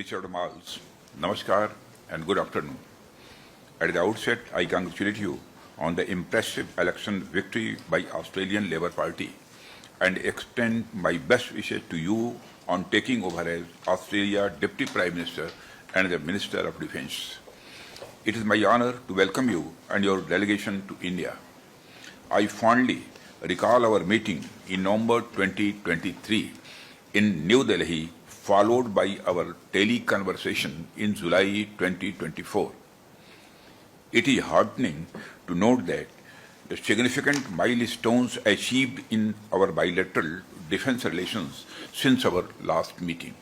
Richard Marles. Namaskar and good afternoon. At the outset, I congratulate you on the impressive election victory by Australian Labor Party and extend my best wishes to you on taking over as Australia Deputy Prime Minister and the Minister of Defence. It is my honor to welcome you and your delegation to India. I fondly recall our meeting in November 2023 in New Delhi, followed by our tele-conversation in July 2024. It is heartening to note that the significant milestones achieved in our bilateral defense relations since our last meeting.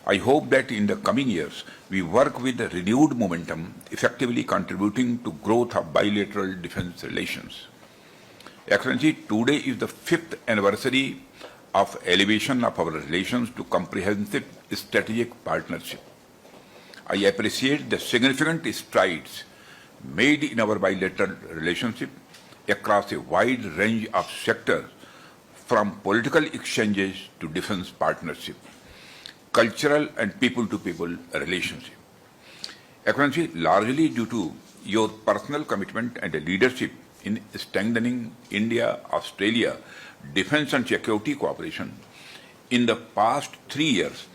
I hope that in the coming years, we work with a renewed momentum, effectively contributing to growth of bilateral defense relations. Excellency, today is the 5th anniversary of elevation of our relations to comprehensive strategic partnership. I appreciate the significant strides made in our bilateral relationship across a wide range of sectors, from political exchanges to defense partnership, cultural and people-to-people relationship. Excellency, largely due to your personal commitment and leadership in strengthening India-Australia defense and security cooperation, in the past 3 years,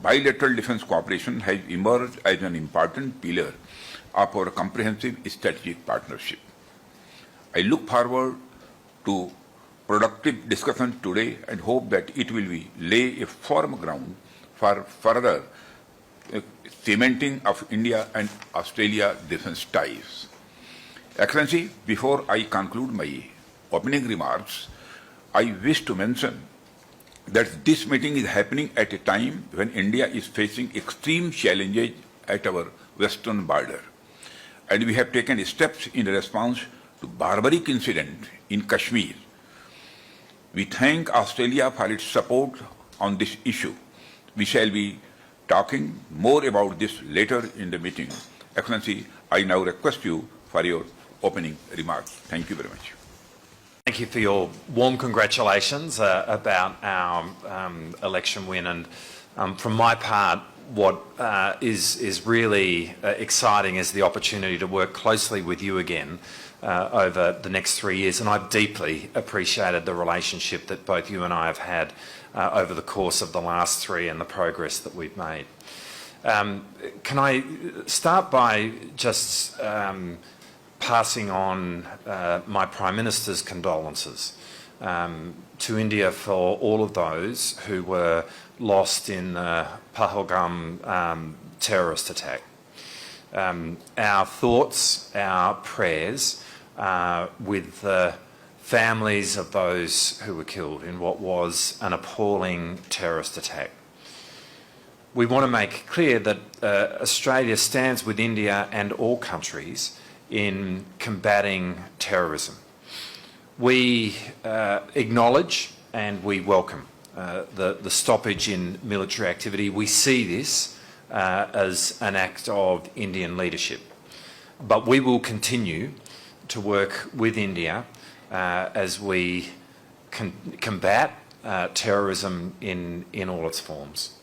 bilateral defense cooperation has emerged as an important pillar of our comprehensive strategic partnership. I look forward to productive discussions today and hope that it will lay a firm ground for further cementing of India and Australia defense ties. Excellency, before I conclude my opening remarks, I wish to mention that this meeting is happening at a time when India is facing extreme challenges at our western border, and we have taken steps in response to barbaric incident in Kashmir. We thank Australia for its support on this issue. We shall be talking more about this later in the meeting. Excellency, I now request you for your opening remarks. Thank you very much. Thank you for your warm congratulations about our election win. And from my part, what is really exciting is the opportunity to work closely with you again over the next 3 years. And I've deeply appreciated the relationship that both you and I have had over the course of the last 3 and the progress that we've made. Can I start by just passing on my Prime Minister's condolences to India for all of those who were lost in the Pahalgam terrorist attack. Our thoughts, our prayers with the families of those who were killed in what was an appalling terrorist attack. We want to make clear that Australia stands with India and all countries in combating terrorism. We acknowledge and we welcome the stoppage in military activity. We see this as an act of Indian leadership. But we will continue to work with India as we combat terrorism in all its forms.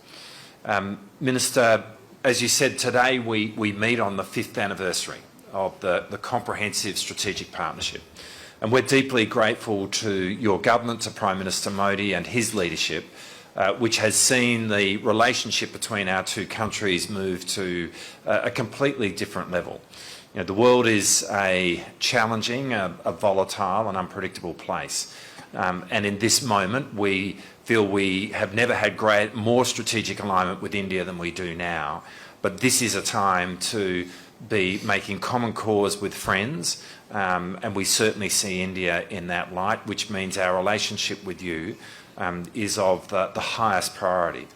Minister, as you said, today we meet on the 5th anniversary of the comprehensive strategic partnership. And we're deeply grateful to your government, to Prime Minister Modi and his leadership, which has seen the relationship between our two countries move to a completely different level. You know, the world is a challenging, a volatile and unpredictable place. And in this moment, we feel we have never had more strategic alignment with India than we do now. But this is a time to be making common cause with friends, and we certainly see India in that light, which means our relationship with you is of the highest priority.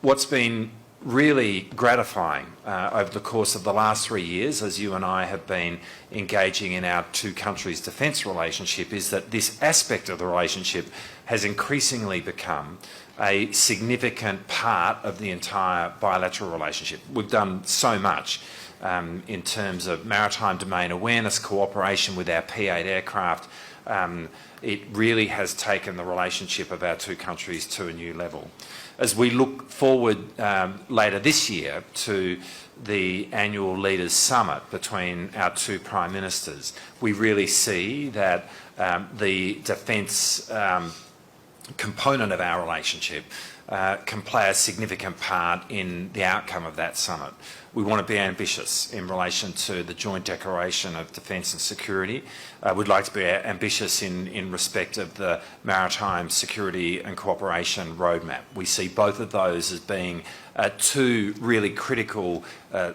What's been really gratifying over the course of the last 3 years, as you and I have been engaging in our two countries' defence relationship, is that this aspect of the relationship has increasingly become a significant part of the entire bilateral relationship. We've done so much in terms of maritime domain awareness, cooperation with our P-8 aircraft. It really has taken the relationship of our two countries to a new level. as we look forward later this year to the annual Leaders Summit between our two Prime Ministers, we really see that the defence component of our relationship can play a significant part in the outcome of that summit. We want to be ambitious in relation to the Joint Declaration of Defence and Security. We'd like to be ambitious in respect of the Maritime Security and Cooperation Roadmap. We see both of those as being two really critical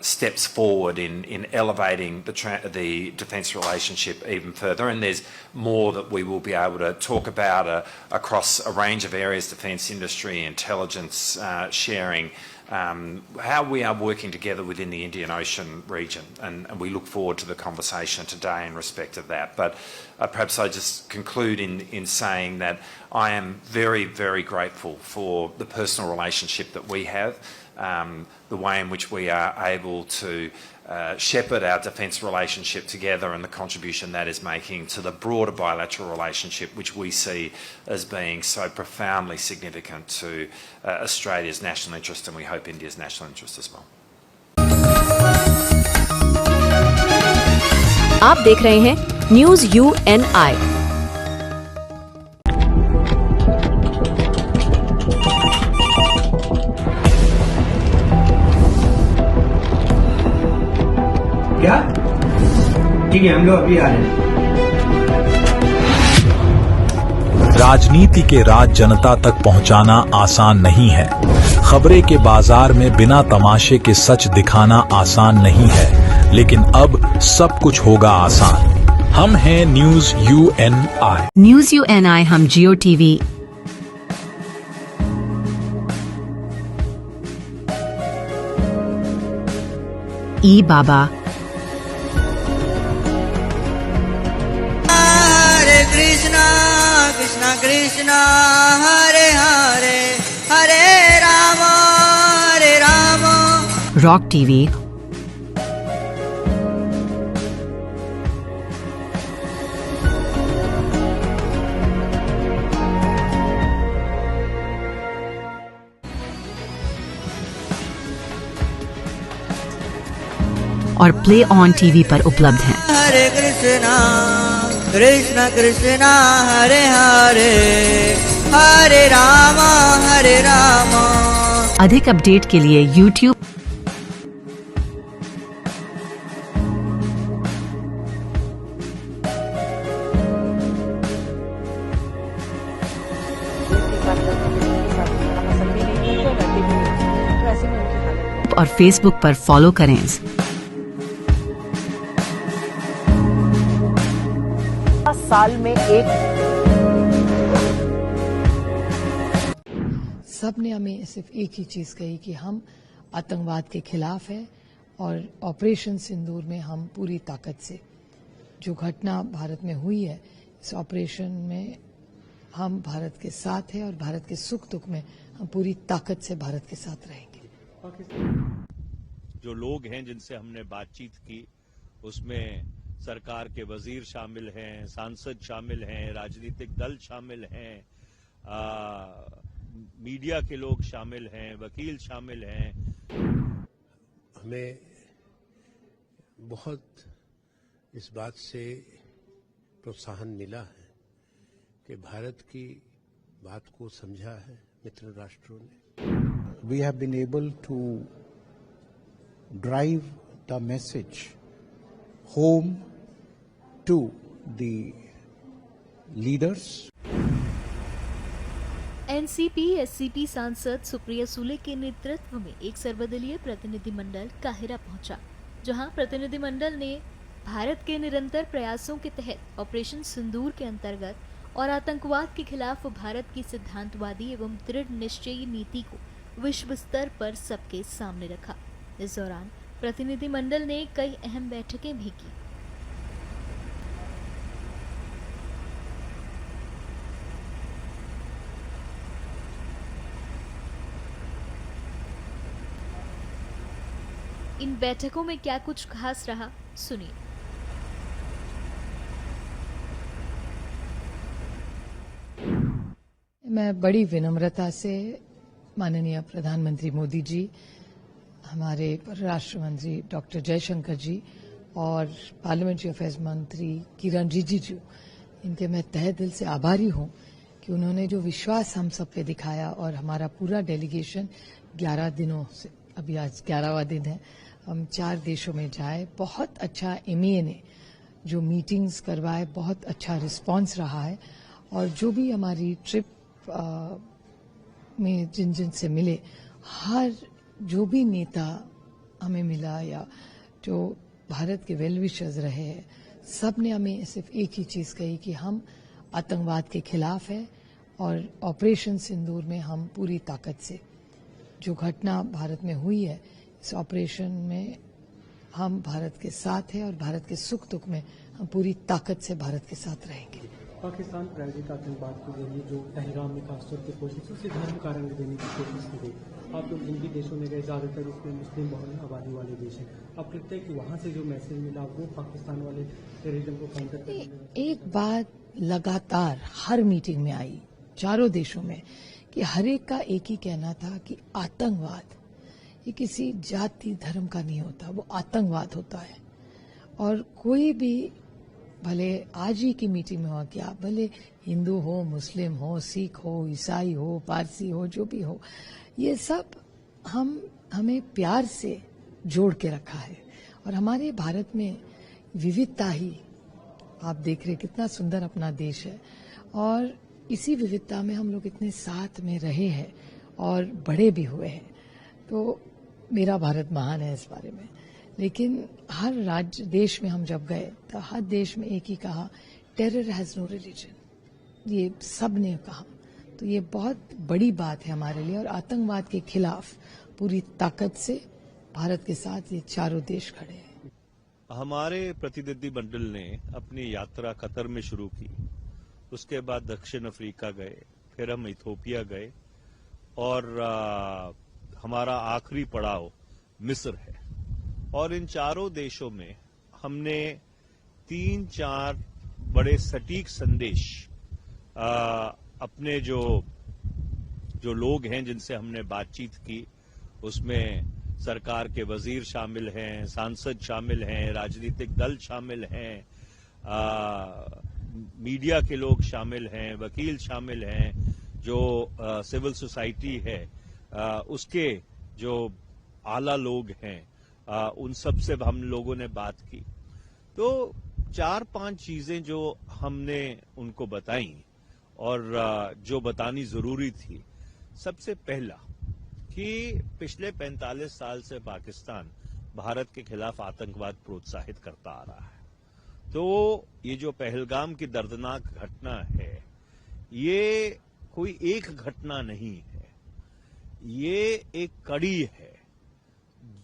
steps forward in elevating the defence relationship even further, and there's more that we will be able to talk about across a range of areas: defence industry, intelligence sharing, how we are working together within the Indian Ocean region, and we look forward to the conversation today in respect of that. But perhaps I just conclude in saying that I am very, very grateful for the personal relationship that we have, the way in which we are able to shepherd our defence relationship together, and the contribution that is making to the broader bilateral relationship, which we see as being so profoundly significant to Australia's national interest, and we hope India's national interest as well. आप देख रहे हैं news UNI। क्या? ठीक है, हम लोग अभी आ रहे हैं। राजनीति के राज जनता तक पहुंचाना आसान नहीं है। खबरें के बाजार में बिना तमाशे के सच दिखाना आसान नहीं है, लेकिन अब सब कुछ होगा आसान। हम हैं न्यूज़ UNI। न्यूज़ UNI हम जियो टीवी, ई बाबा, हरे कृष्णा कृष्णा कृष्णा हरे हरे हरे राम रॉक टीवी, और प्ले ऑन टीवी पर उपलब्ध हैं। हरे कृष्णा कृष्णा कृष्णा हरे हरे हरे राम हरे राम। अधिक अपडेट के लिए YouTube और Facebook पर फॉलो करें। साल में एक सब ने हमें सिर्फ एक ही चीज कही कि हम आतंकवाद के खिलाफ हैं और ऑपरेशन सिंदूर में हम पूरी ताकत से, जो घटना भारत में हुई है, इस ऑपरेशन में हम भारत के साथ हैं और भारत के सुख दुख में हम पूरी ताकत से भारत के साथ रहेंगे। जो लोग हैं जिनसे हमने बातचीत की, उसमें सरकार के वजीर शामिल हैं, सांसद शामिल हैं, राजनीतिक दल शामिल हैं, मीडिया के लोग शामिल हैं, वकील शामिल हैं। हमें बहुत इस बात से प्रोत्साहन मिला है कि भारत की बात को समझा है मित्र राष्ट्रों ने। We have been able to drive the message home to the leaders. NCP SCP सांसद सुप्रिया सूले के नेतृत्व में एक सर्वदलीय प्रतिनिधिमंडल काहिरा पहुंचा, जहां प्रतिनिधिमंडल ने भारत के निरंतर प्रयासों के तहत ऑपरेशन सिंदूर के अंतर्गत और आतंकवाद के खिलाफ भारत की सिद्धांतवादी एवं दृढ़ निश्चयी नीति को विश्व स्तर पर सबके सामने रखा। इस दौरान प्रतिनिधिमंडल ने कई अहम बैठकें भी की। इन बैठकों में क्या कुछ खास रहा, सुनिए। मैं बड़ी विनम्रता से माननीय प्रधानमंत्री मोदी जी, हमारे परराष्ट्र मंत्री डॉक्टर जयशंकर जी और पार्लियामेंट्री अफेयर्स मंत्री किरण रिजिजू, इनके मैं तहे दिल से आभारी हूं कि उन्होंने जो विश्वास हम सब पे दिखाया और हमारा पूरा डेलीगेशन 11 दिनों से, अभी आज 11वां दिन है, हम 4 देशों में जाए। बहुत अच्छा MEA ने जो मीटिंग्स करवाए, बहुत अच्छा रिस्पांस रहा है और जो भी हमारी ट्रिप में जिन जिन से मिले, हर जो भी नेता हमें मिला या जो भारत के वेल विशर्स रहे हैं, सब ने हमें सिर्फ एक ही चीज कही कि हम आतंकवाद के खिलाफ है और ऑपरेशन सिंदूर में हम पूरी ताकत से, जो घटना भारत में हुई है, इस ऑपरेशन में हम भारत के साथ हैं और भारत के सुख दुख में हम पूरी ताकत से भारत के साथ रहेंगे। पाकिस्तान प्रायोजित आतंकवाद के जरिए जो पहलगाम में खासतौर पर कोशिश उसे धर्म का रंग देने की कोशिश की गई। आप लोग जिन भी देशों में गए, ज्यादातर उसमें मुस्लिम बहुल आबादी वाले देश हैं। आप कहते हैं कि वहां से जो मैसेज मिला वो पाकिस्तान वाले टेररिज्म को काउंटर करने में एक बात लगातार हर मीटिंग में आई चारों देशों में कि हर एक का एक ही कहना था कि आतंकवाद ये किसी जाति धर्म का नहीं होता, वो आतंकवाद होता है। और कोई भी, भले आज ही की मीटिंग में हुआ क्या, भले हिंदू हो, मुस्लिम हो, सिख हो, ईसाई हो, पारसी हो, जो भी हो, ये सब हमें प्यार से जोड़ के रखा है। और हमारे भारत में विविधता ही, आप देख रहे कितना सुंदर अपना देश है और इसी विविधता में हम लोग इतने साथ में रहे हैं और बड़े भी हुए हैं। तो मेरा भारत महान है इस बारे में। लेकिन हर राज्य देश में हम जब गए तो हर देश में एक ही कहा, टेरर हैज नो रिलीजन। ये सब ने कहा, तो ये बहुत बड़ी बात है हमारे लिए। और आतंकवाद के खिलाफ पूरी ताकत से भारत के साथ ये चारों देश खड़े हैं। हमारे प्रतिनिधि मंडल ने अपनी यात्रा कतर में शुरू की, उसके बाद दक्षिण अफ्रीका गए, फिर हम इथोपिया गए और हमारा आखिरी पड़ाव मिस्र है। और इन चारों देशों में हमने 3-4 बड़े सटीक संदेश अपने जो लोग हैं जिनसे हमने बातचीत की, उसमें सरकार के वजीर शामिल हैं, सांसद शामिल हैं, राजनीतिक दल शामिल हैं, मीडिया के लोग शामिल हैं, वकील शामिल हैं, जो सिविल सोसाइटी है उसके जो आला लोग हैं, उन सब से हम लोगों ने बात की। तो 4-5 चीजें जो हमने उनको बताई और जो बतानी जरूरी थी। सबसे पहला कि पिछले 45 साल से पाकिस्तान भारत के खिलाफ आतंकवाद प्रोत्साहित करता आ रहा है। तो ये जो पहलगाम की दर्दनाक घटना है, ये कोई एक घटना नहीं है, ये एक कड़ी है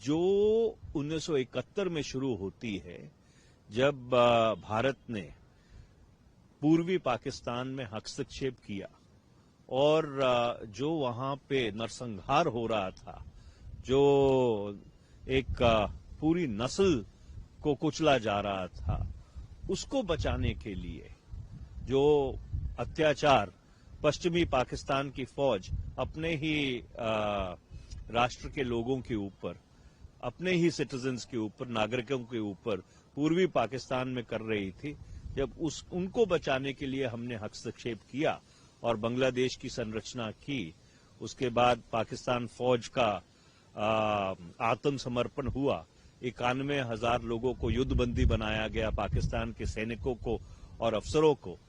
जो 1971 में शुरू होती है, जब भारत ने पूर्वी पाकिस्तान में हस्तक्षेप किया और जो वहां पे नरसंहार हो रहा था, जो एक पूरी नस्ल को कुचला जा रहा था, उसको बचाने के लिए जो अत्याचार पश्चिमी पाकिस्तान की फौज अपने ही राष्ट्र के लोगों के ऊपर, अपने ही सिटीजन्स के ऊपर, नागरिकों के ऊपर पूर्वी पाकिस्तान में कर रही थी, जब उनको बचाने के लिए हमने हस्तक्षेप किया और बांग्लादेश की संरचना की, उसके बाद पाकिस्तान फौज का आत्मसमर्पण हुआ, 91,000 लोगों को युद्धबंदी बनाया गया, पाकिस्तान के सैनिकों को और अफसरों को।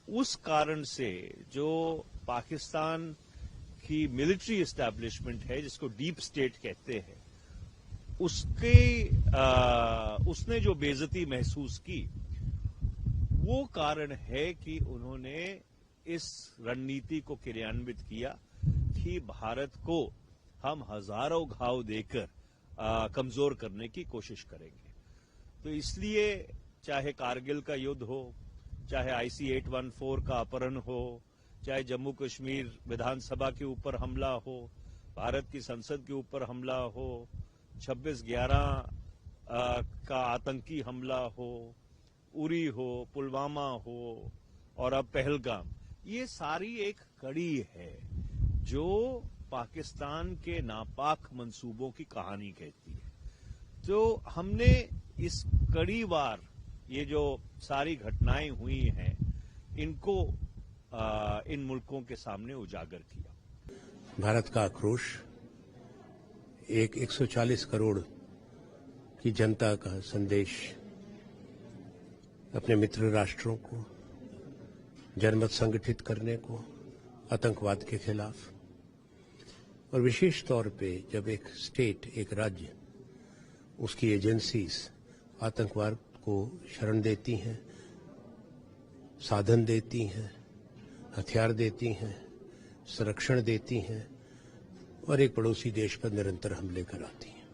उस कारण से जो पाकिस्तान की मिलिट्री एस्टैब्लिशमेंट है, जिसको डीप स्टेट कहते हैं, उसने जो बेइज्जती महसूस की, वो कारण है कि उन्होंने इस रणनीति को क्रियान्वित किया कि भारत को हम हजारों घाव देकर कमजोर करने की कोशिश करेंगे। तो इसलिए चाहे कारगिल का युद्ध हो, चाहे IC-814 का अपहरण हो, चाहे जम्मू कश्मीर विधानसभा के ऊपर हमला हो, भारत की संसद के ऊपर हमला हो, 26/11 का आतंकी हमला हो, उरी हो, पुलवामा हो और अब पहलगाम, ये सारी एक कड़ी है जो पाकिस्तान के नापाक मंसूबों की कहानी कहती है। तो हमने इस कड़ीवार ये जो सारी घटनाएं हुई हैं इनको इन मुल्कों के सामने उजागर किया। भारत का आक्रोश एक 140 करोड़ की जनता का संदेश अपने मित्र राष्ट्रों को जनमत संगठित करने को आतंकवाद के खिलाफ, और विशेष तौर पे जब एक स्टेट, एक राज्य, उसकी एजेंसीज आतंकवाद को शरण देती हैं, साधन देती हैं, हथियार देती हैं, संरक्षण देती हैं और एक पड़ोसी देश पर निरंतर हमले कराती हैं।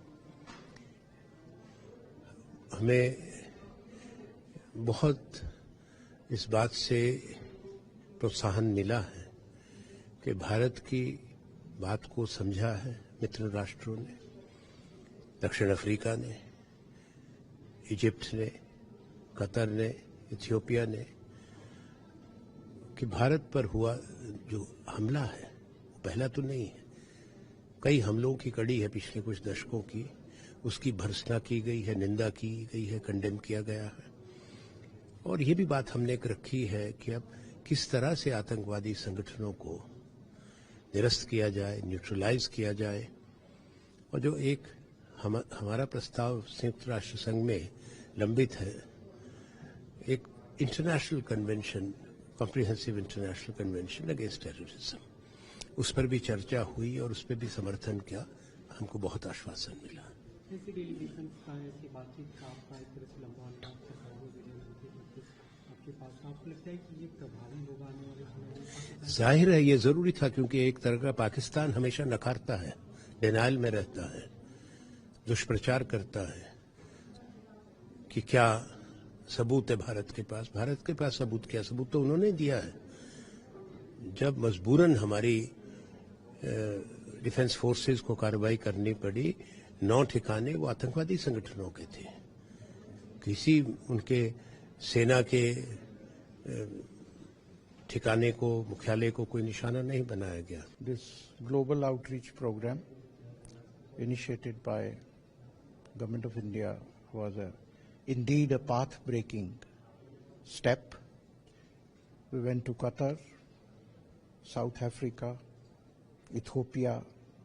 हमें बहुत इस बात से प्रोत्साहन मिला है कि भारत की बात को समझा है मित्र राष्ट्रों ने, दक्षिण अफ्रीका ने, इजिप्ट ने, कतर ने, इथियोपिया ने, कि भारत पर हुआ जो हमला है वो पहला तो नहीं है, कई हमलों की कड़ी है पिछले कुछ दशकों की, उसकी भर्त्सना की गई है, निंदा की गई है, कंडेम किया गया है। और ये भी बात हमने रखी है कि अब किस तरह से आतंकवादी संगठनों को निरस्त किया जाए, न्यूट्रलाइज किया जाए। और जो एक हमारा प्रस्ताव संयुक्त राष्ट्र संघ में लंबित है, एक international convention, comprehensive international convention against terrorism, उस पर भी चर्चा हुई और उस पर भी समर्थन किया, हमको बहुत आश्वासन मिला। जाहिर है ये जरूरी था, क्योंकि एक तरह का पाकिस्तान हमेशा नकारता है, डिनायल में रहता है, दुष्प्रचार करता है कि क्या सबूत है भारत के पास। भारत के पास सबूत क्या, सबूत तो उन्होंने दिया है। जब मजबूरन हमारी डिफेंस फोर्सेस को कार्रवाई करनी पड़ी, 9 ठिकाने वो आतंकवादी संगठनों के थे, किसी उनके सेना के ठिकाने को, मुख्यालय को कोई निशाना नहीं बनाया गया। This global outreach programme initiated by Government of India was indeed a path-breaking step. We went to Qatar, South Africa, Ethiopia,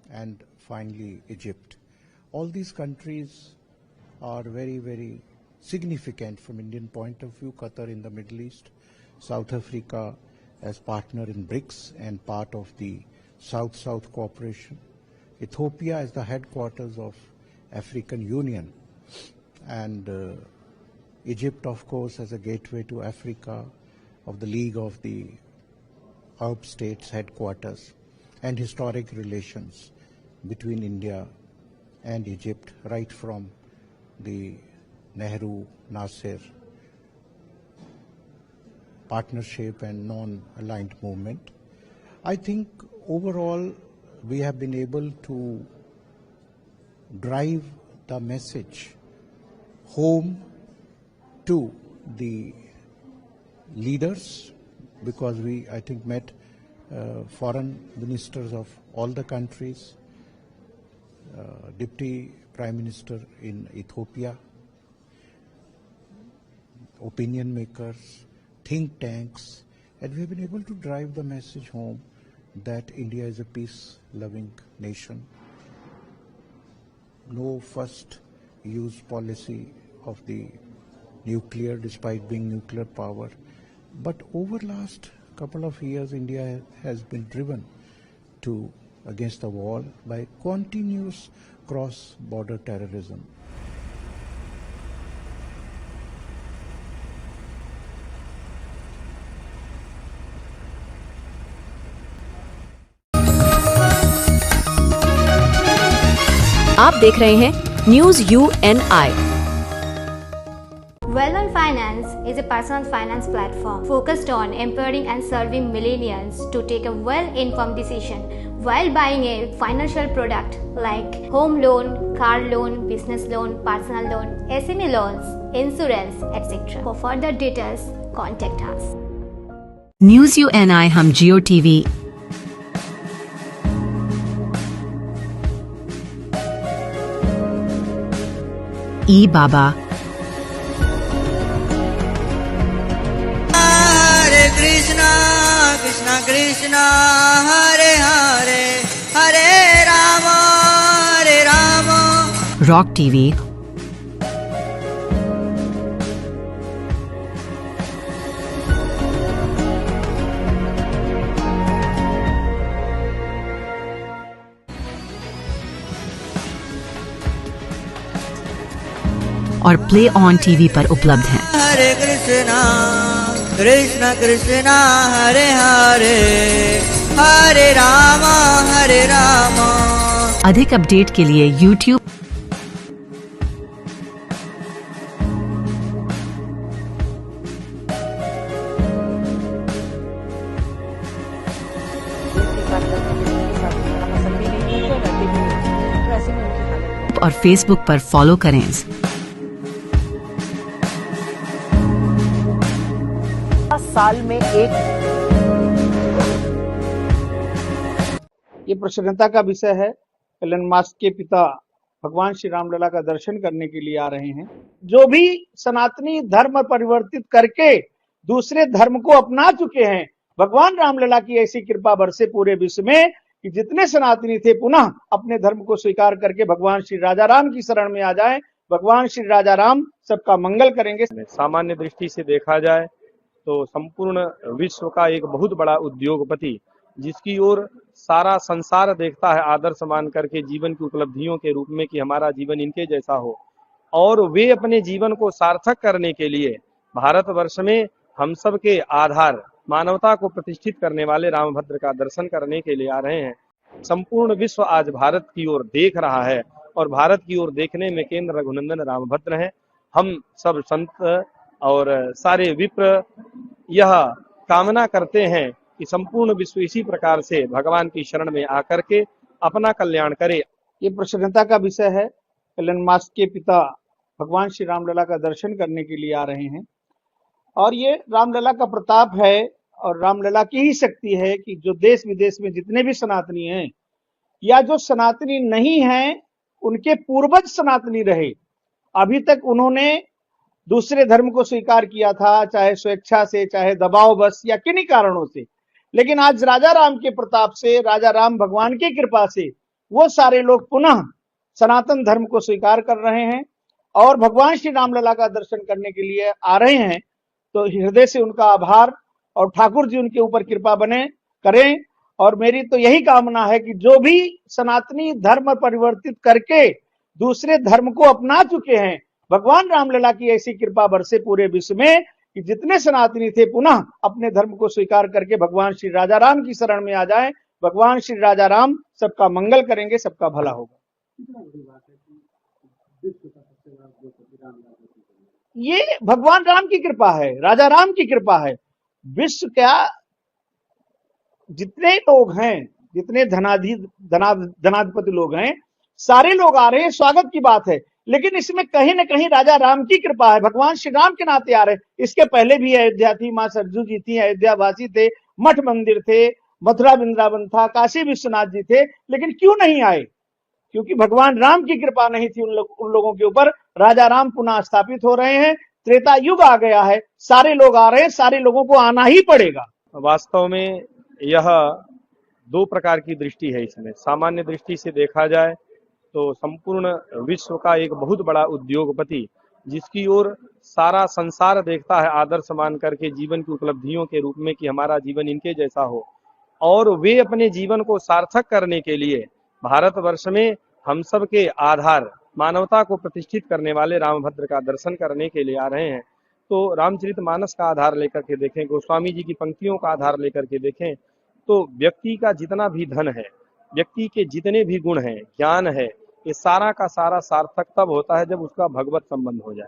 and finally Egypt. All these countries are very, very significant from Indian point of view. Qatar in the Middle East, South Africa as partner in BRICS and part of the South-South cooperation. Ethiopia is the headquarters of African Union, and Egypt, of course, as a gateway to Africa, of the League of the Arab States headquarters, and historic relations between India and Egypt right from the Nehru-Nasser partnership and non-aligned movement. I think overall we have been able to drive the message home to the leaders, because we, I think, met foreign ministers of all the countries, Deputy Prime Minister in Ethiopia, opinion makers, think tanks, and we have been able to drive the message home that India is a peace-loving nation. No first use policy of the nuclear, despite being nuclear power. But over last couple of years, India has been driven to against the wall by continuous cross-border terrorism. आप देख रहे हैं news UNI। Well-On Finance is a personal finance platform focused on empowering and serving millennials to take a well-informed decision while buying a financial product like home loan, car loan, business loan, personal loan, SME loans, insurance, etc. For further details, contact us. News UNI हम जियो TV ई बाबा, हरे Krishna Krishna Krishna Hare Hare Hare Ram rock TV, और play on TV पर उपलब्ध हैं। हरे कृष्णा कृष्णा कृष्णा हरे हरे हरे राम अधिक update के लिए YouTube और Facebook पर फॉलो करें। साल में एक ये प्रसन्नता का विषय है। एलन मास्क के पिता भगवान श्री रामलला का दर्शन करने के लिए आ रहे हैं। जो भी सनातनी धर्म परिवर्तित करके दूसरे धर्म को अपना चुके हैं, भगवान रामलला की ऐसी कृपा बरसे पूरे विश्व में कि जितने सनातनी थे पुनः अपने धर्म को स्वीकार करके भगवान श्री राजा राम की शरण में आ जाएं। भगवान श्री राजा राम सबका मंगल करेंगे। सामान्य दृष्टि से देखा जाए तो संपूर्ण विश्व का एक बहुत बड़ा उद्योगपति, जिसकी ओर सारा संसार देखता है आदर्श मान करके जीवन की उपलब्धियों के रूप में कि हमारा जीवन इनके जैसा हो, और वे अपने जीवन को सार्थक करने के लिए भारतवर्ष में हम सब के आधार मानवता को प्रतिष्ठित करने वाले रामभद्र का दर्शन करने के लिए आ रहे हैं। संपूर्ण विश्व आज भारत की ओर देख रहा है और भारत की ओर देखने में केंद्र रघुनंदन रामभद्र हैं। हम सब संत और सारे विप्र यह कामना करते हैं कि संपूर्ण विश्व इसी प्रकार से भगवान की शरण में आकर के अपना कल्याण करे। ये प्रसन्नता का विषय है। एलन मास्क के पिता भगवान श्री रामलला का दर्शन करने के लिए आ रहे हैं और ये रामलला का प्रताप है और रामलला की ही शक्ति है कि जो देश विदेश में जितने भी सनातनी हैं या जो सनातनी नहीं हैं, उनके पूर्वज सनातनी रहे। अभी तक उन्होंने दूसरे धर्म को स्वीकार किया था, चाहे स्वेच्छा से, चाहे दबाव बस या किन्हीं कारणों से। लेकिन आज राजा राम के प्रताप से, राजा राम भगवान की कृपा से वो सारे लोग पुनः सनातन धर्म को स्वीकार कर रहे हैं और भगवान श्री रामलला का दर्शन करने के लिए आ रहे हैं। तो हृदय से उनका आभार और ठाकुर जी उनके ऊपर कृपा बने करें। और मेरी तो यही कामना है कि जो भी सनातनी धर्म परिवर्तित करके दूसरे धर्म को अपना चुके हैं, भगवान रामलला की ऐसी कृपा बरसे पूरे विश्व में कि जितने सनातनी थे पुनः अपने धर्म को स्वीकार करके भगवान श्री राजा राम की शरण में आ जाएं। भगवान श्री राजा राम सबका मंगल करेंगे, सबका भला होगा। ये भगवान राम की कृपा है, राजा राम की कृपा है। विश्व क्या जितने लोग हैं, जितने धनाधिपति लोग हैं, सारे लोग आ रहे हैं, स्वागत की बात है। लेकिन इसमें कहीं न कहीं राजा राम की कृपा है, भगवान श्री राम के नाते आ रहे हैं। इसके पहले भी अयोध्या थी, मां सरजू जी थी, अयोध्यावासी थे, मठ मंदिर थे, मथुरा वृंदावन था, काशी विश्वनाथ जी थे, लेकिन क्यों नहीं आए? क्योंकि भगवान राम की कृपा नहीं थी उन लोगों के ऊपर। राजा राम पुनः स्थापित हो रहे हैं, त्रेता युग आ गया है, सारे लोग आ रहे हैं, सारे लोगों को आना ही पड़ेगा। वास्तव में यह दो प्रकार की दृष्टि है। इसमें सामान्य दृष्टि से देखा जाए तो संपूर्ण विश्व का एक बहुत बड़ा उद्योगपति, जिसकी ओर सारा संसार देखता है आदर्श मान करके जीवन की उपलब्धियों के रूप में कि हमारा जीवन इनके जैसा हो, और वे अपने जीवन को सार्थक करने के लिए भारतवर्ष में हम सब के आधार मानवता को प्रतिष्ठित करने वाले रामभद्र का दर्शन करने के लिए आ रहे हैं। तो रामचरितमानस का आधार लेकर के देखें, गोस्वामी जी की पंक्तियों का आधार लेकर के देखें, तो व्यक्ति का जितना भी धन है, व्यक्ति के जितने भी गुण हैं, ज्ञान है, ये सारा का सारा सार्थक तब होता है जब उसका भगवत संबंध हो जाए।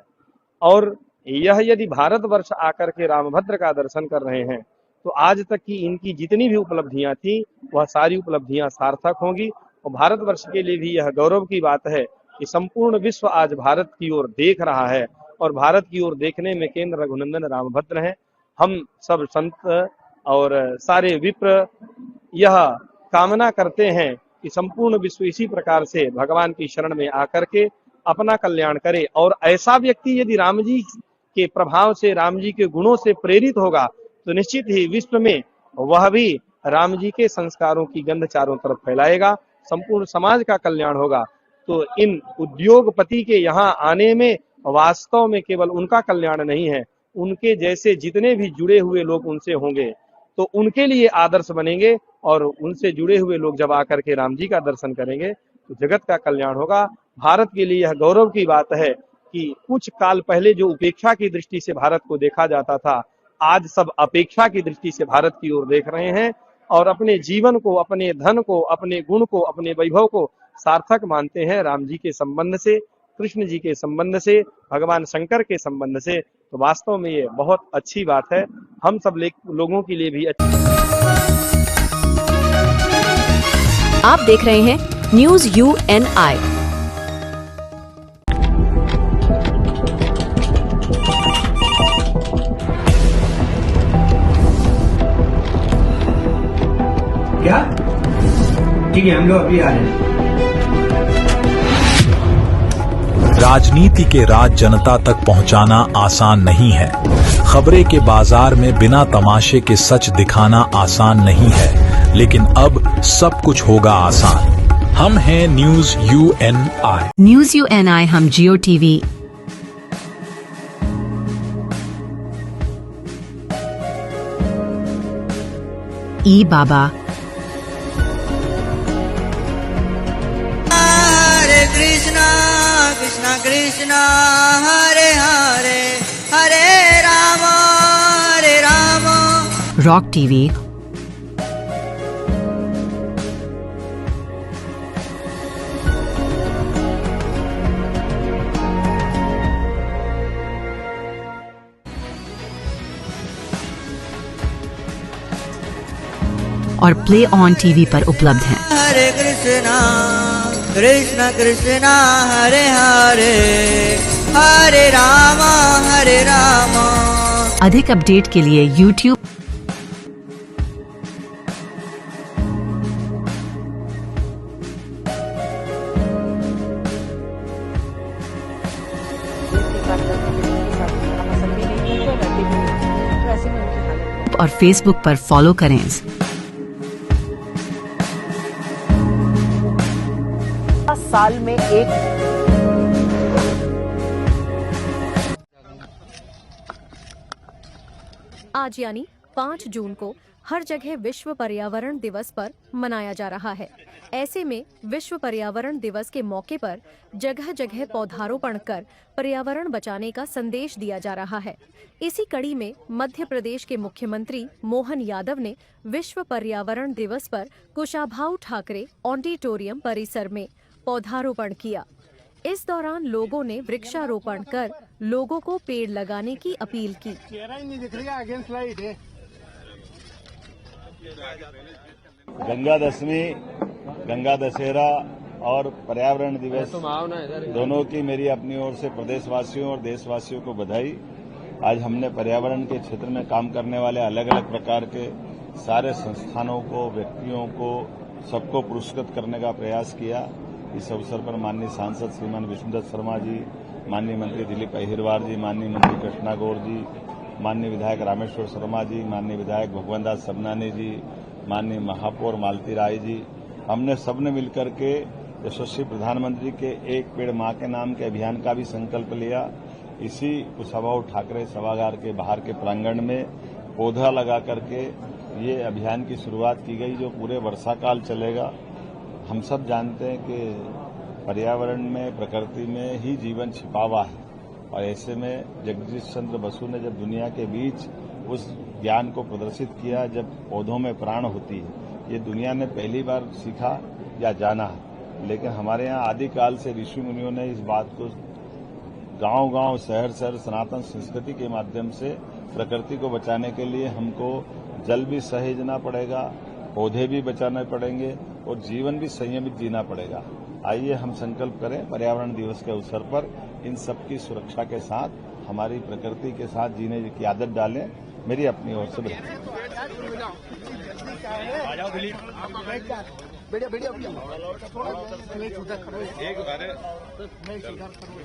और यह यदि भारतवर्ष आकर के रामभद्र का दर्शन कर रहे हैं तो आज तक की इनकी जितनी भी उपलब्धियां थी वह सारी उपलब्धियां सार्थक होंगी। और भारतवर्ष के लिए भी यह गौरव की बात है कि संपूर्ण विश्व आज भारत की ओर देख रहा है और भारत की ओर देखने में केंद्र रघुनंदन रामभद्र हैं। हम सब संत और सारे विप्र यह कामना करते हैं कि संपूर्ण विश्व इसी प्रकार से भगवान की शरण में आकर के अपना कल्याण करे। और ऐसा व्यक्ति यदि राम जी के प्रभाव से, राम जी के गुणों से प्रेरित होगा तो निश्चित ही विश्व में वह भी राम जी के संस्कारों की गंध चारों तरफ फैलाएगा, संपूर्ण समाज का कल्याण होगा। तो इन उद्योगपति के यहाँ आने में वास्तव में केवल उनका कल्याण नहीं है, उनके जैसे जितने भी जुड़े हुए लोग उनसे होंगे तो उनके लिए आदर्श बनेंगे, और उनसे जुड़े हुए लोग जब आकर के राम जी का दर्शन करेंगे तो जगत का कल्याण होगा। भारत के लिए यह गौरव की बात है कि कुछ काल पहले जो उपेक्षा की दृष्टि से भारत को देखा जाता था, आज सब अपेक्षा की दृष्टि से भारत की ओर देख रहे हैं और अपने जीवन को, अपने धन को, अपने गुण को, अपने वैभव को सार्थक मानते हैं राम जी के संबंध से, कृष्ण जी के संबंध से, भगवान शंकर के संबंध से। तो वास्तव में ये बहुत अच्छी बात है, हम सब लोगों के लिए भी अच्छी। आप देख रहे हैं न्यूज UNI। क्या? ठीक है, हम लोग अभी आ रहे हैं। राजनीति के राज जनता तक पहुंचाना आसान नहीं है। खबरें के बाजार में बिना तमाशे के सच दिखाना आसान नहीं है, लेकिन अब सब कुछ होगा आसान। हम हैं न्यूज UNI। न्यूज UNI हम जियो TV, ई बाबा, हरे कृष्णा कृष्णा कृष्णा हरे हरे, हरे राम रॉक TV, और प्ले ऑन TV पर उपलब्ध हैं। हरे कृष्णा कृष्णा कृष्णा हरे हरे, हरे राम हरे राम। अधिक अपडेट के लिए YouTube और Facebook पर फॉलो करें। साल में एक आज यानी 5 जून को हर जगह विश्व पर्यावरण दिवस पर मनाया जा रहा है। ऐसे में विश्व पर्यावरण दिवस के मौके पर जगह जगह पौधारोपण कर पर्यावरण बचाने का संदेश दिया जा रहा है। इसी कड़ी में मध्य प्रदेश के मुख्यमंत्री मोहन यादव ने विश्व पर्यावरण दिवस पर कुशाभाऊ ठाकरे ऑडिटोरियम परिसर में पौधारोपण किया। इस दौरान लोगों ने वृक्षारोपण कर लोगों को पेड़ लगाने की अपील की। गंगा दशमी, गंगा दशहरा और पर्यावरण दिवस दोनों की मेरी अपनी ओर से प्रदेशवासियों और देशवासियों को बधाई। आज हमने पर्यावरण के क्षेत्र में काम करने वाले अलग अलग प्रकार के सारे संस्थानों को, व्यक्तियों को, सबको पुरस्कृत करने का प्रयास किया। इस अवसर पर माननीय सांसद श्रीमान विष्णुदत्त शर्मा जी, माननीय मंत्री दिलीप अहिरवार जी, माननीय मंत्री कृष्णा गौर जी, माननीय विधायक रामेश्वर शर्मा जी, माननीय विधायक भगवान दास सबनानी जी, माननीय महापौर मालती राय जी, हमने सबने मिलकर के यशस्वी प्रधानमंत्री के एक पेड़ मां के नाम के अभियान का भी संकल्प लिया। इसी कुशाभाऊ ठाकरे सभागार के बाहर के प्रांगण में पौधा लगा करके ये अभियान की शुरुआत की गई, जो पूरे वर्षा काल चलेगा। हम सब जानते हैं कि पर्यावरण में, प्रकृति में ही जीवन छिपा हुआ है, और ऐसे में जगदीश चंद्र बसु ने जब दुनिया के बीच उस ज्ञान को प्रदर्शित किया, जब पौधों में प्राण होती है, ये दुनिया ने पहली बार सीखा या जाना है। लेकिन हमारे यहाँ आदिकाल से ऋषि मुनियों ने इस बात को गांव-गांव, शहर-शहर सनातन संस्कृति के माध्यम से प्रकृति को बचाने के लिए हमको जल भी सहेजना पड़ेगा, पौधे भी बचाने पड़ेंगे और जीवन भी संयमित जीना पड़ेगा। आइए हम संकल्प करें पर्यावरण दिवस के अवसर पर इन सब की सुरक्षा के साथ हमारी प्रकृति के साथ जीने की आदत डालें। मेरी अपनी ओर से बधाई। बढ़िया बढ़िया थोड़ा मैं सीधा खड़ो एक बार मैं सीधा खड़ो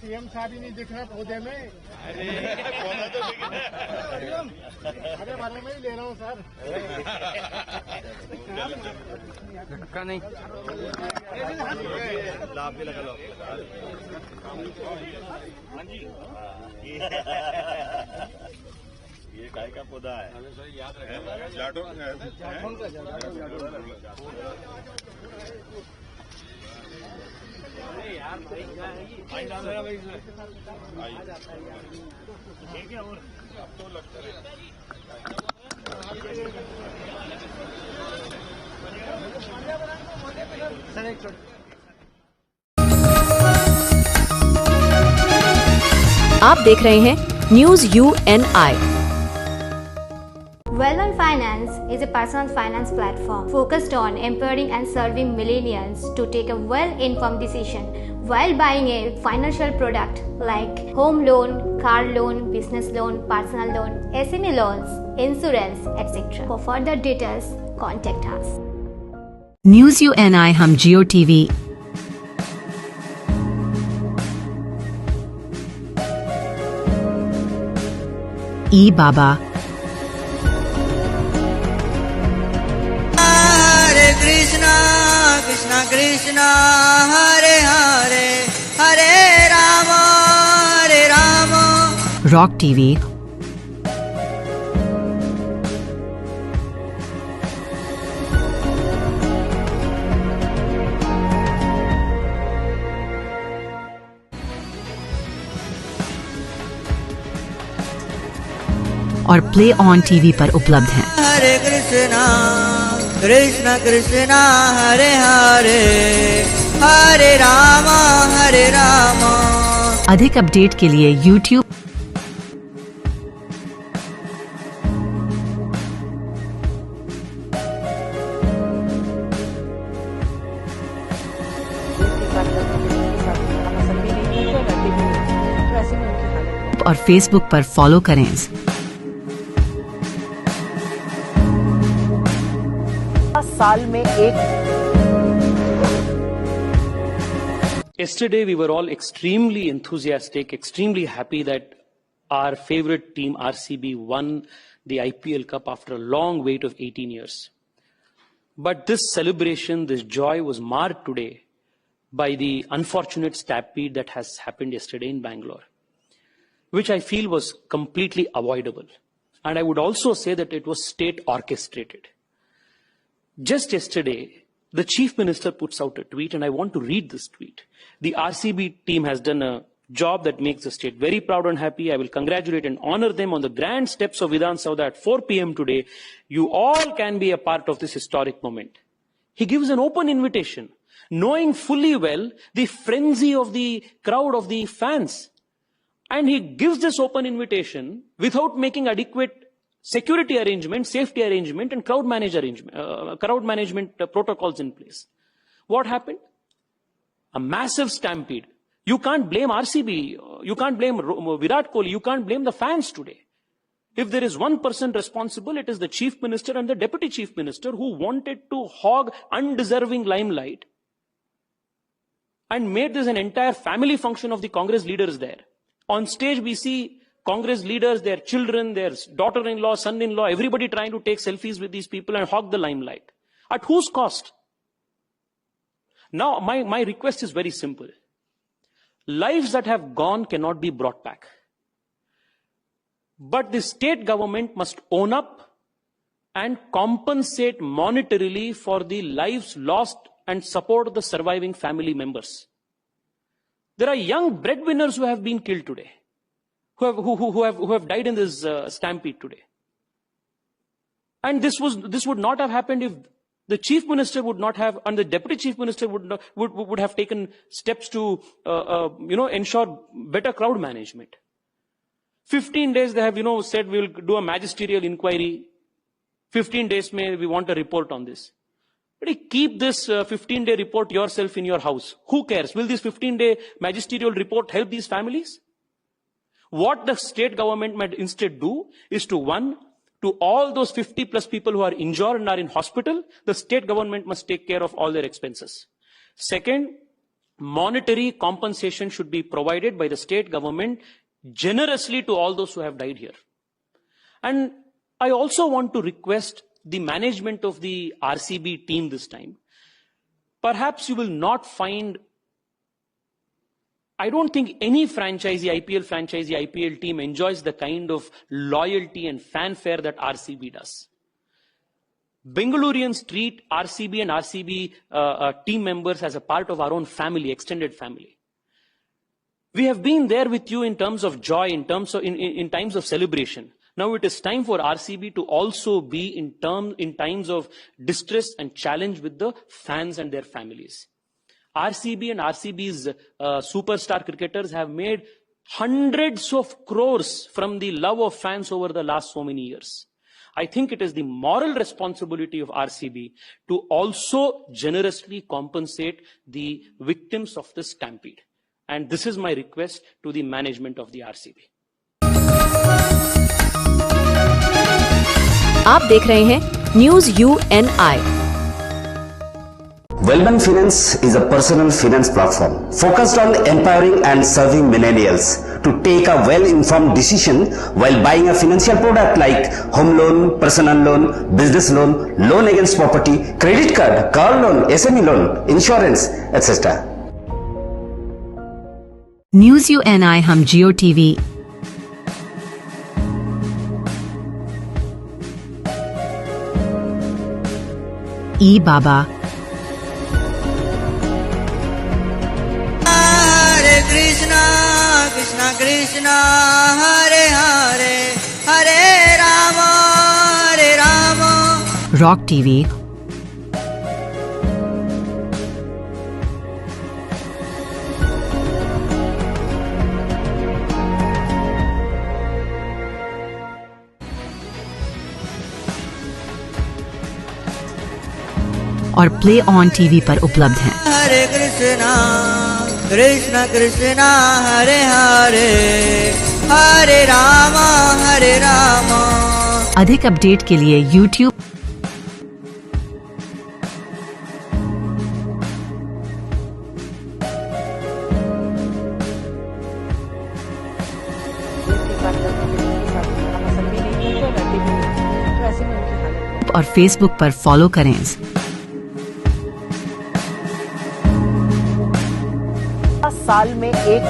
सीएम साहब ही नहीं दिख रहा पौधे में। अरे पौधा तो दिख रहा है। अरे वाले में ही ले रहा हूँ सर। धक्का नहीं लाभ भी लगा लो। ये काय का पौधा है? जाटोन आप देख रहे हैं news UNI। Well-on Finance is a personal finance platform focused on empowering and serving millennials to take a well-informed decision while buying a financial product like home loan, car loan, business loan, personal loan, SME loans, insurance, etc. For further details, contact us. News UNI हम जियो TV ई बाबा हरे Krishna Krishna Krishna Hare Hare Hare Ram rock TV और play on TV पर उपलब्ध हैं। हरे कृष्णा कृष्णा कृष्णा हरे हरे हरे राम अधिक update के लिए YouTube और Facebook पर फॉलो करें। साल में एक Yesterday, we were all extremely enthusiastic, extremely happy that our favorite team, RCB, won the IPL Cup after a long wait of 18 years. But this celebration, this joy was marred today by the unfortunate stampede that has happened yesterday in Bangalore, which I feel was completely avoidable. And I would also say that it was state orchestrated. Just yesterday, the Chief Minister puts out a tweet, and I want to read this tweet. The RCB team has done a job that makes the state very proud and happy. I will congratulate and honor them on the grand steps of Vidhan Sauda at 4 p.m. today. You all can be a part of this historic moment. He gives an open invitation, knowing fully well the frenzy of the crowd of the fans. And he gives this open invitation without making adequate security arrangement, safety arrangement, and crowd management protocols in place. What happened? A massive stampede. You can't blame RCB, you can't blame Virat Kohli, you can't blame the fans today. If there is one person responsible, it is the Chief Minister and the Deputy Chief Minister who wanted to hog undeserving limelight and made this an entire family function of the Congress leaders there. On stage, we see Congress leaders, their children, their daughter-in-law, son-in-law, everybody trying to take selfies with these people and hog the limelight. At whose cost? Now, my request is very simple. Lives that have gone cannot be brought back. But the state government must own up and compensate monetarily for the lives lost and support the surviving family members. There are young breadwinners who have been killed today, who have died in this stampede today. And this would not have happened if the Chief Minister would not have, and the Deputy Chief Minister would have taken steps to ensure better crowd management. 15 days they have said we will do a magisterial inquiry. 15 days we want a report on this. But keep this 15-day report yourself in your house. Who cares? Will this 15-day magisterial report help these families? What the state government might instead do is to, one, to all those 50 plus people who are injured and are in hospital, the state government must take care of all their expenses. Second, monetary compensation should be provided by the state government generously to all those who have died here. And I also want to request the management of the RCB team this time. Perhaps you will not find, I don't think any IPL team enjoys the kind of loyalty and fanfare that RCB does. Bengalurians treat RCB and RCB team members as a part of our own family, extended family. We have been there with you in terms of joy, in times of celebration. Now it is time for RCB to also be in times of distress and challenge with the fans and their families. RCB and RCB's superstar cricketers have made hundreds of crores from the love of fans over the last so many years. I think it is the moral responsibility of RCB to also generously compensate the victims of this stampede. And this is my request to the management of the RCB. आप देख रहे हैं news UNI। Wellman Finance is a personal finance platform focused on empowering and serving millennials to take a well-informed decision while buying a financial product like home loan, personal loan, business loan, loan against property, credit card, car loan, SME loan, insurance, etc. News UNI हम जियो TV ई बाबा हरे Krishna Krishna Krishna Hare Hare Hare Ram rock TV और play on TV पर उपलब्ध हैं। हरे कृष्णा कृष्णा कृष्णा हरे हरे हरे राम अधिक update के लिए YouTube और Facebook पर फॉलो करें। साल में एक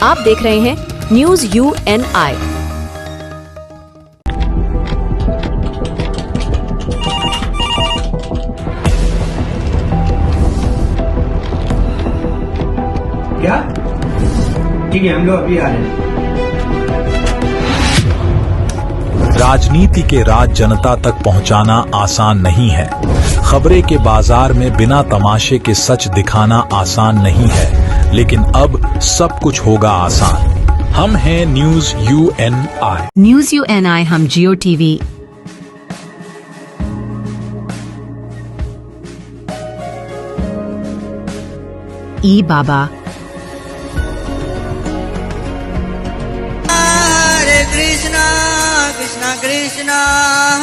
आप देख रहे हैं न्यूज UNI। क्या? ठीक है, हम लोग अभी आ रहे हैं। राजनीति के राज जनता तक पहुंचाना आसान नहीं है। खबरें के बाजार में बिना तमाशे के सच दिखाना आसान नहीं है, लेकिन अब सब कुछ होगा आसान। हम हैं न्यूज UNI। न्यूज UNI हम जियो टीवी, ई बाबा, हरे कृष्णा कृष्णा कृष्णा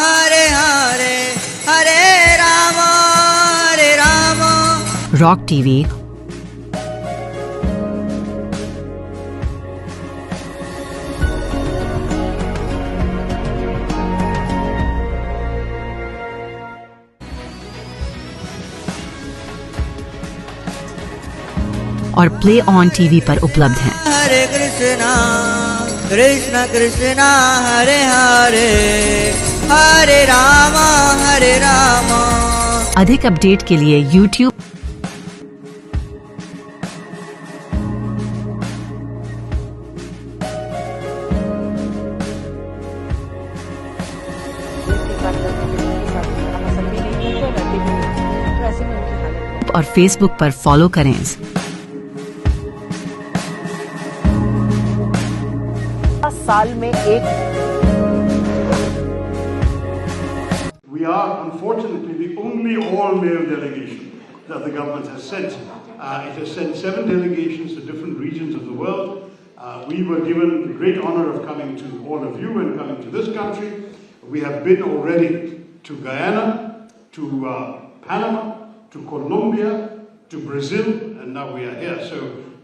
हरे हरे हरे राम रॉक टीवी, और प्ले ऑन टीवी पर उपलब्ध हैं। हरे कृष्णा कृष्णा कृष्णा हरे हरे हरे राम अधिक अपडेट के लिए YouTube और Facebook पर फॉलो करें। साल में एक We are unfortunately the only all-male delegation that the government has sent. It has sent 7 delegations to different regions of the world. We were given the great honor of coming to all of you and coming to this country. We have been already to Guyana, to Panama, to Colombia, to Brazil, and now we are here. So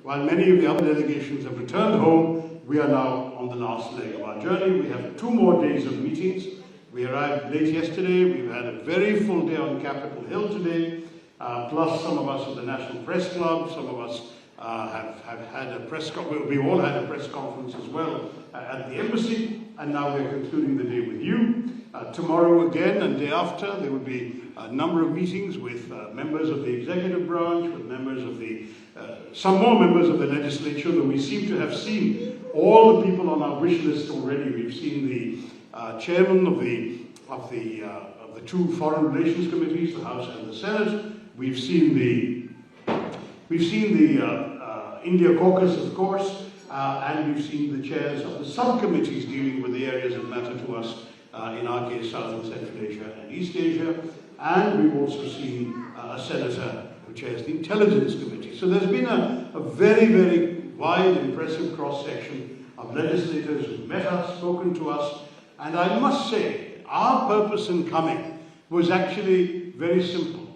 while many of the other delegations have returned home, we are now on the last leg of our journey. We have 2 more days of meetings. We arrived late yesterday. We've had a very full day on Capitol Hill today, plus some of us at the National Press Club, some of us have had a press conference. We've all had a press conference as well at the embassy, and now we're concluding the day with you. Tomorrow again and day after, there will be a number of meetings with members of the executive branch, with members of the, some more members of the legislature, though we seem to have seen all the people on our wish list already. We've seen the chairman of the 2 foreign relations committees, the House and the Senate. We've seen the India caucus, of course, and we've seen the chairs of the subcommittees dealing with the areas that matter to us, in our case, South and Central Asia and East Asia. And we've also seen a senator who chairs the Intelligence Committee. So there's been a very, very wide, impressive cross-section of legislators who've met us, spoken to us. And I must say, our purpose in coming was actually very simple.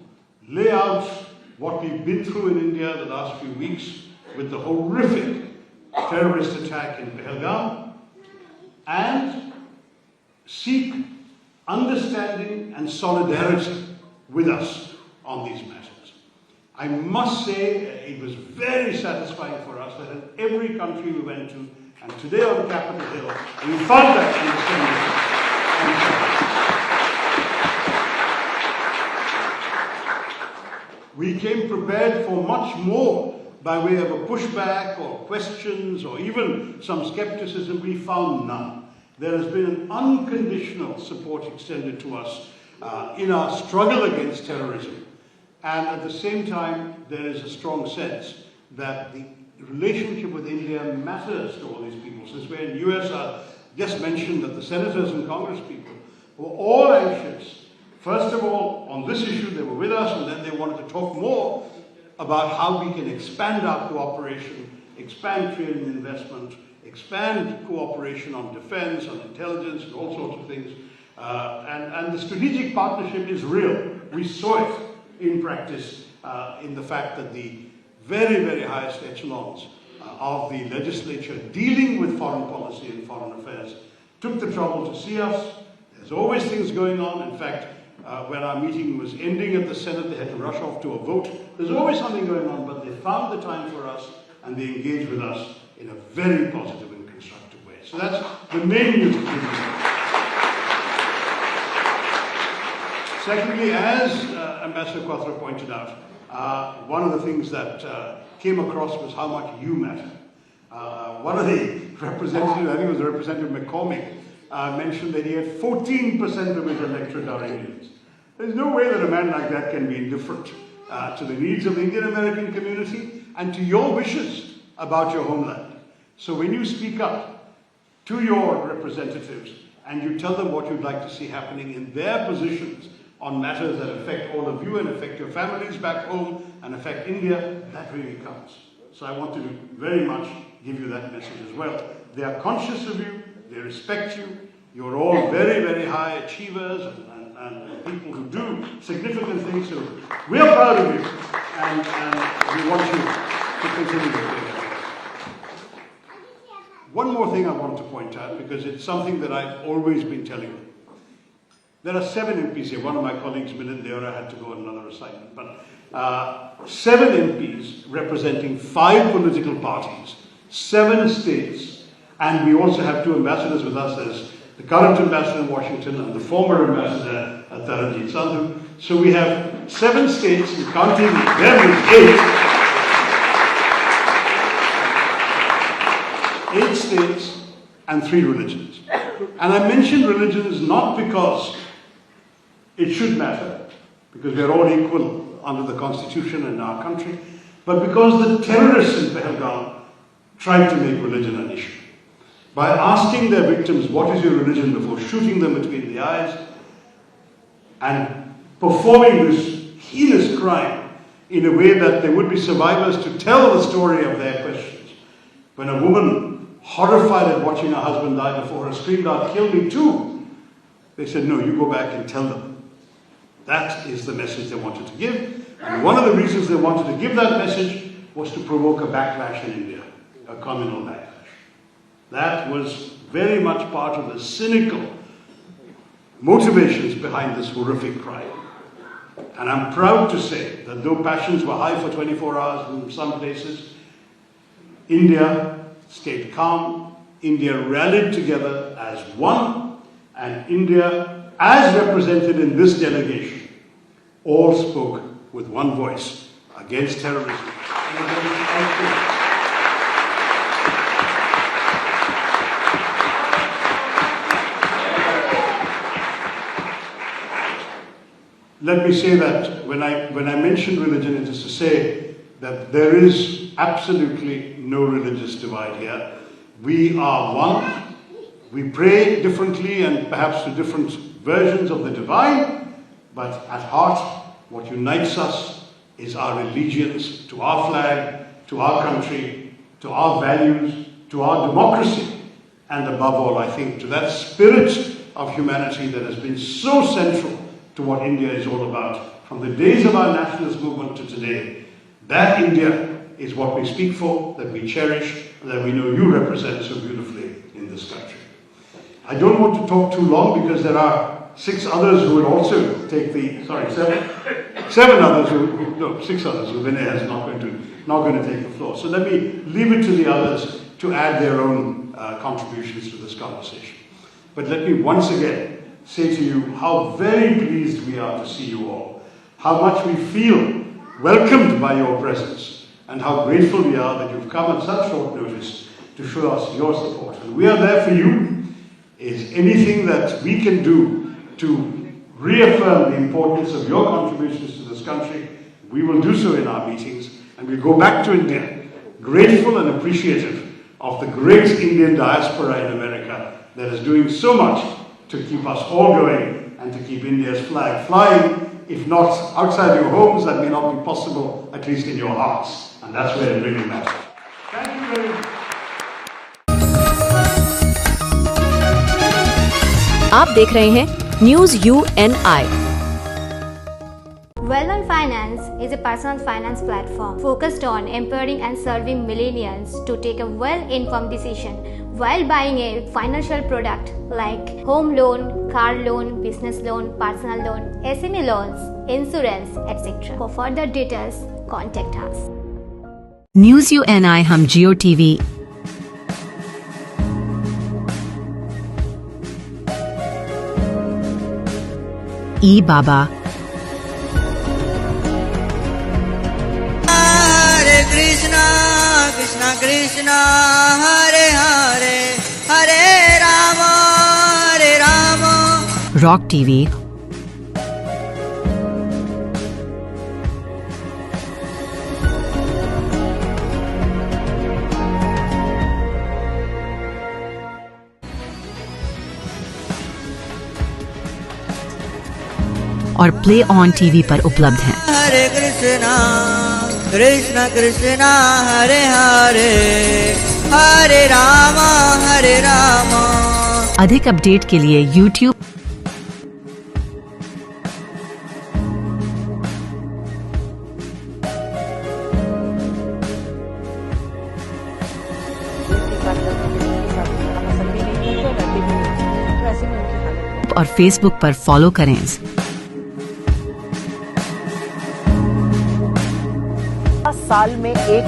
Lay out what we've been through in India the last few weeks with the horrific terrorist attack in Pahalgam, and seek understanding and solidarity with us on these matters. I must say it was very satisfying for us that in every country we went to, and today on Capitol Hill, we found that understanding. We came prepared for much more by way of a pushback or questions or even some skepticism. We found none. There has been an unconditional support extended to us in our struggle against terrorism. And at the same time, there is a strong sense that the relationship with India matters to all these people. Since we're in the US, I just mentioned that the senators and Congress people were all anxious. First of all, on this issue, they were with us, and then they wanted to talk more about how we can expand our cooperation, expand trade and investment, expand cooperation on defense, on intelligence, and all sorts of things. And the strategic partnership is real. We saw it in practice in the fact that the very, very highest echelons of the legislature dealing with foreign policy and foreign affairs took the trouble to see us. There's always things going on. In fact, when our meeting was ending at the Senate, they had to rush off to a vote. There's always something going on, but they found the time for us and they engaged with us in a very positive and constructive way. So that's the main news. Secondly, as Ambassador Quattro pointed out, one of the things that came across was how much you matter. One of the representatives, I think it was Representative McCormick, mentioned that he had 14% of his electorate are Indians. There's no way that a man like that can be indifferent to the needs of the Indian American community and to your wishes about your homeland. So when you speak up to your representatives and you tell them what you'd like to see happening in their positions on matters that affect all of you and affect your families back home and affect India, that really counts. So I want to very much give you that message as well. They are conscious of you, they respect you, you're all very, very high achievers and people who do significant things, so we're proud of you and we want you to continue to do that. One more thing I want to point out, because it's something that I've always been telling you. There are 7 MPs here. One of my colleagues, Milind Deora, had to go on another assignment. But 7 MPs representing 5 political parties, 7 states, and we also have 2 ambassadors with us. There's the current ambassador in Washington and the former ambassador, Taranjeet Sandhu. So we have 7 states, and counting them is 8 states and 3 religions. And I mention religions not because it should matter, because we are all equal under the Constitution in our country, but because the terrorists in Pahalgam tried to make religion an issue. By asking their victims, what is your religion, before shooting them between the eyes, and performing this heinous crime in a way that there would be survivors to tell the story of their questions. When a woman, horrified at watching her husband die before her, screamed out, "Kill me too," they said, no, you go back and tell them. That is the message they wanted to give. And one of the reasons they wanted to give that message was to provoke a backlash in India, a communal backlash. That was very much part of the cynical motivations behind this horrific crime. And I'm proud to say that though passions were high for 24 hours in some places, India stayed calm, India rallied together as one, and India, as represented in this delegation, all spoke with one voice against terrorism. Let me say that when I mention religion, it is to say that there is absolutely no religious divide here. We are one. We pray differently and perhaps to different versions of the divine, but at heart, what unites us is our allegiance to our flag, to our country, to our values, to our democracy, and above all, I think, to that spirit of humanity that has been so central to what India is all about. From the days of our nationalist movement to today, that India is what we speak for, that we cherish, and that we know you represent so beautifully in this country. I don't want to talk too long because there are 6 others who will also take the, sorry, 7 others who, no, 6 others who Vinay is not going to take the floor. So let me leave it to the others to add their own contributions to this conversation. But let me once again say to you how very pleased we are to see you all, how much we feel welcomed by your presence and how grateful we are that you've come at such short notice to show us your support. And we are there for you. Is anything that we can do to reaffirm the importance of your contributions to this country, we will do so in our meetings, and we'll go back to India grateful and appreciative of the great Indian diaspora in America that is doing so much to keep us all going and to keep India's flag flying. If not outside your homes, that may not be possible, at least in your hearts. And that's where it really matters. Thank you very much. आप देख रहे हैं news UNI। Well-Known Finance is a personal finance platform focused on empowering and serving millennials to take a well-informed decision while buying a financial product like home loan, car loan, business loan, personal loan, SME loans, insurance, etc. For further details, contact us. News UNI हम जियो TV ई बाबा Hare Krishna, Krishna Krishna, Hare Hare, Hare Rama, Hare Rama. Rock TV और play on TV पर उपलब्ध हैं। Hare Krishna, Krishna Krishna, Hare Hare, Hare Rama, Hare Rama. अधिक update के लिए YouTube और Facebook पर फॉलो करें। साल में एक